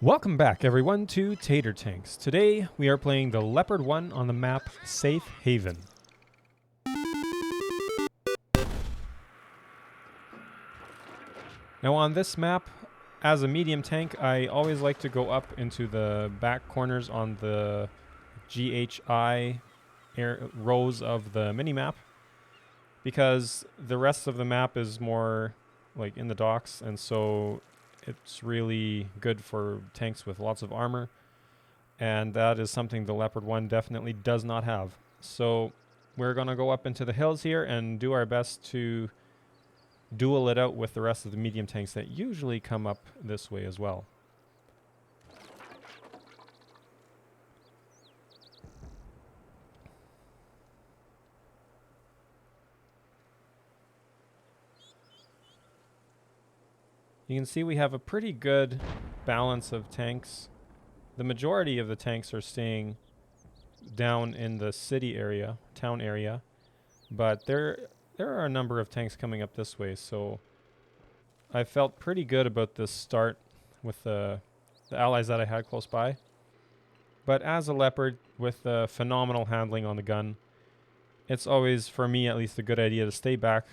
Welcome back, everyone, to Tater Tanks. Today, we are playing the Leopard 1 on the map Safe Haven. Now, on this map, as a medium tank, I always like to go up into the back corners on the GHI rows of the mini-map, because the rest of the map is more like in the docks, and so it's really good for tanks with lots of armor, and that is something the Leopard 1 definitely does not have. So we're going to go up into the hills here and do our best to duel it out with the rest of the medium tanks that usually come up this way as well. You can see we have a pretty good balance of tanks. The majority of the tanks are staying down in the city area, town area, but there are a number of tanks coming up this way, so I felt pretty good about this start with the allies that I had close by. But as a Leopard with the phenomenal handling on the gun, it's always, for me at least, a good idea to stay back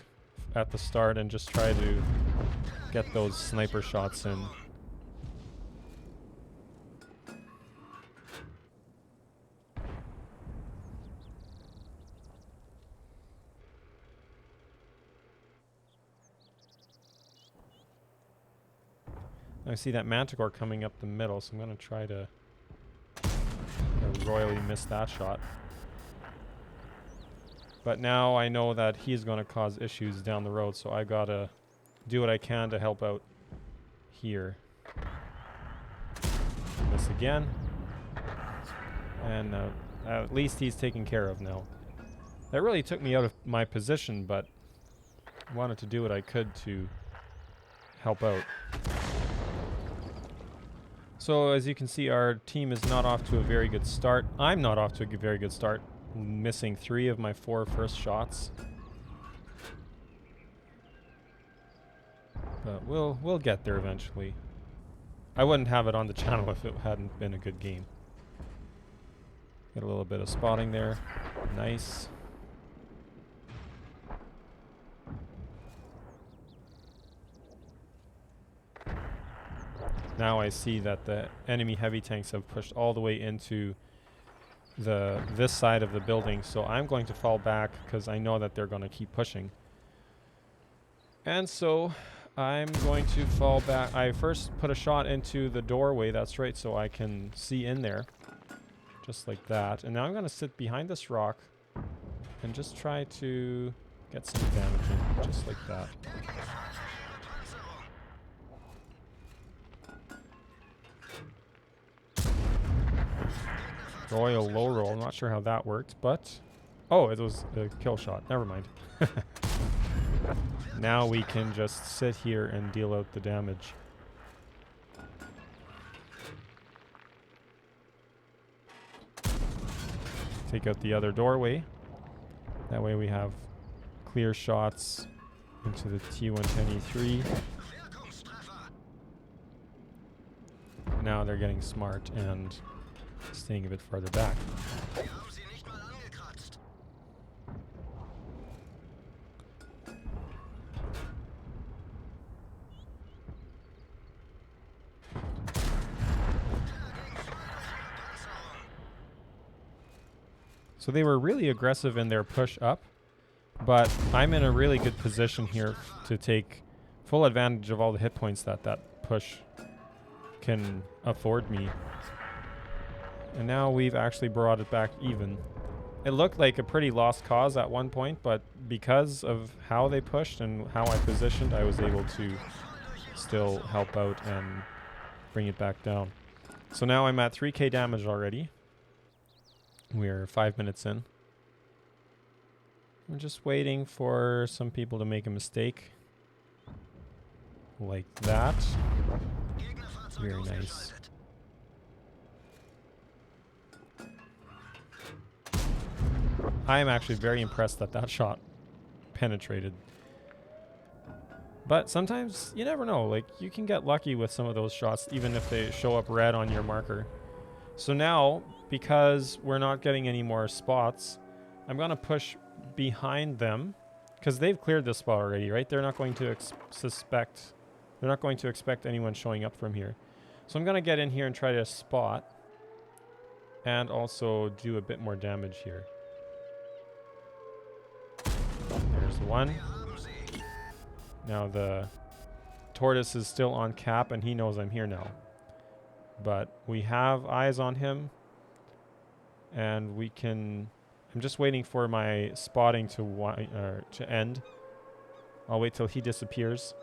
at the start and just try to get those sniper shots in. I see that Manticore coming up the middle, so I'm going to try to royally miss that shot. But now I know that he's going to cause issues down the road, so I got to do what I can to help out here. Miss again. And at least he's taken care of now. That really took me out of my position, but I wanted to do what I could to help out. So as you can see, our team is not off to a very good start. I'm not off to a very good start, missing 3 of my 4 first shots. But we'll get there eventually. I wouldn't have it on the channel if it hadn't been a good game. Get a little bit of spotting there. Nice. Now I see that the enemy heavy tanks have pushed all the way into this side of the building, so I'm going to fall back because I know that they're going to keep pushing. And so I'm going to fall back. I first put a shot into the doorway, that's right, so I can see in there. Just like that. And now I'm going to sit behind this rock and just try to get some damage in, just like that. Royal low roll. I'm not sure how that worked, but... Oh, it was a kill shot. Never mind. Now we can just sit here and deal out the damage. Take out the other doorway. That way we have clear shots into the T-110E3. Now they're getting smart and staying a bit farther back. So they were really aggressive in their push up, but I'm in a really good position here to take full advantage of all the hit points that push can afford me. And now we've actually brought it back even. It looked like a pretty lost cause at one point, but because of how they pushed and how I positioned, I was able to still help out and bring it back down. So now I'm at 3k damage already. We're 5 minutes in. I'm just waiting for some people to make a mistake. Like that. Very nice. I am actually very impressed that that shot penetrated. But sometimes you never know. Like, you can get lucky with some of those shots, even if they show up red on your marker. So now, because we're not getting any more spots, I'm going to push behind them, because they've cleared this spot already, right? They're not going to they're not going to expect anyone showing up from here. So I'm going to get in here and try to spot, and also do a bit more damage here. There's one. Now the tortoise is still on cap, and he knows I'm here now. But we have eyes on him, and we can... I'm just waiting for my spotting to end. I'll wait till he disappears.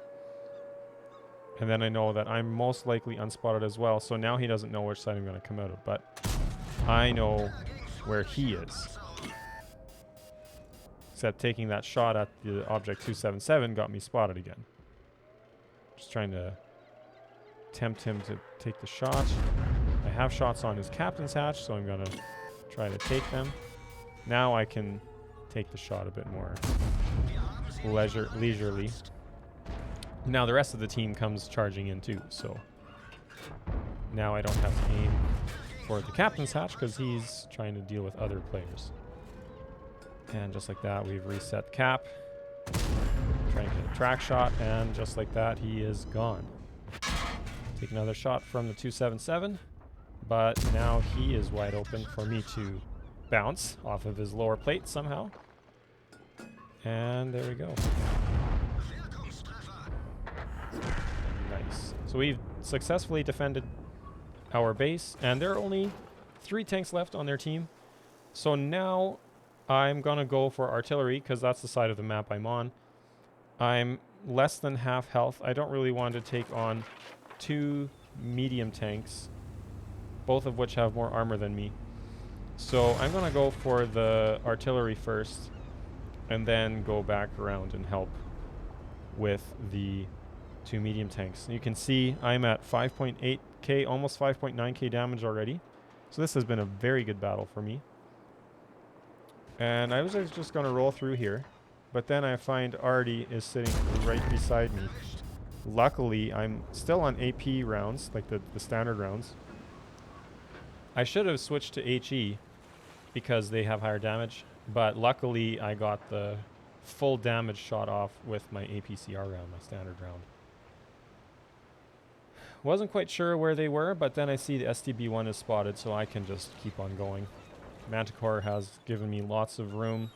And then I know that I'm most likely unspotted as well. So now he doesn't know which side I'm going to come out of. But I know where he is. Except taking that shot at the object 277 got me spotted again. Just trying to tempt him to take the shot. I have shots on his captain's hatch, so I'm going to try to take them. Now I can take the shot a bit more leisurely. Now the rest of the team comes charging in too, so now I don't have to aim for the captain's hatch because he's trying to deal with other players. And just like that, we've reset cap. Trying to get a track shot, and just like that, he is gone. Take another shot from the 277, but now he is wide open for me to bounce off of his lower plate somehow. And there we go. Nice. So we've successfully defended our base, and there are only 3 tanks left on their team. So now I'm going to go for artillery because that's the side of the map I'm on. I'm less than half health. I don't really want to take on 2 medium tanks, both of which have more armor than me. So I'm going to go for the artillery first and then go back around and help with the 2 medium tanks. You can see I'm at 5.8k, almost 5.9k damage already. So this has been a very good battle for me. And I was just going to roll through here, but then I find Artie is sitting right beside me. Luckily, I'm still on AP rounds, like the standard rounds. I should have switched to HE because they have higher damage, but luckily I got the full damage shot off with my APCR round, my standard round. Wasn't quite sure where they were, but then I see the STB-1 is spotted, so I can just keep on going. Manticore has given me lots of room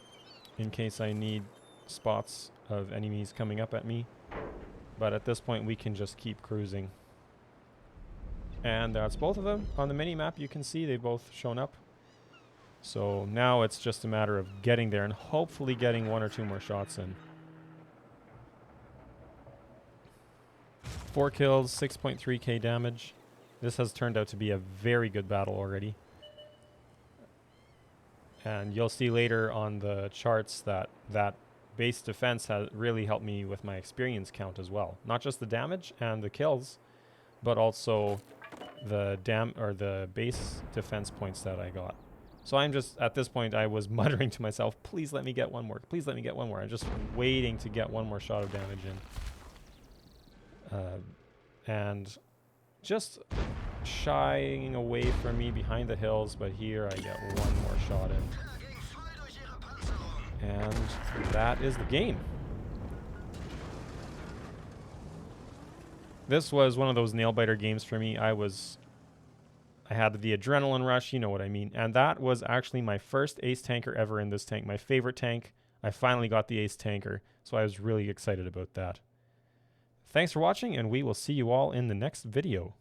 in case I need spots of enemies coming up at me. But at this point, we can just keep cruising. And that's both of them. On the mini-map, you can see they've both shown up. So now it's just a matter of getting there and hopefully getting 1 or 2 more shots in. 4 kills, 6.3k damage. This has turned out to be a very good battle already. And you'll see later on the charts that that base defense has really helped me with my experience count as well. Not just the damage and the kills, but also the base defense points that I got. So I'm just, at this point, I was muttering to myself, please let me get 1 more. Please let me get 1 more. I'm just waiting to get 1 more shot of damage in. And just shying away from me behind the hills, but here I get 1 more shot in. And that is the game. This was one of those nail-biter games for me. I had the adrenaline rush, you know what I mean. And that was actually my first ace tanker ever in this tank. My favorite tank. I finally got the ace tanker, so I was really excited about that. Thanks for watching, and we will see you all in the next video.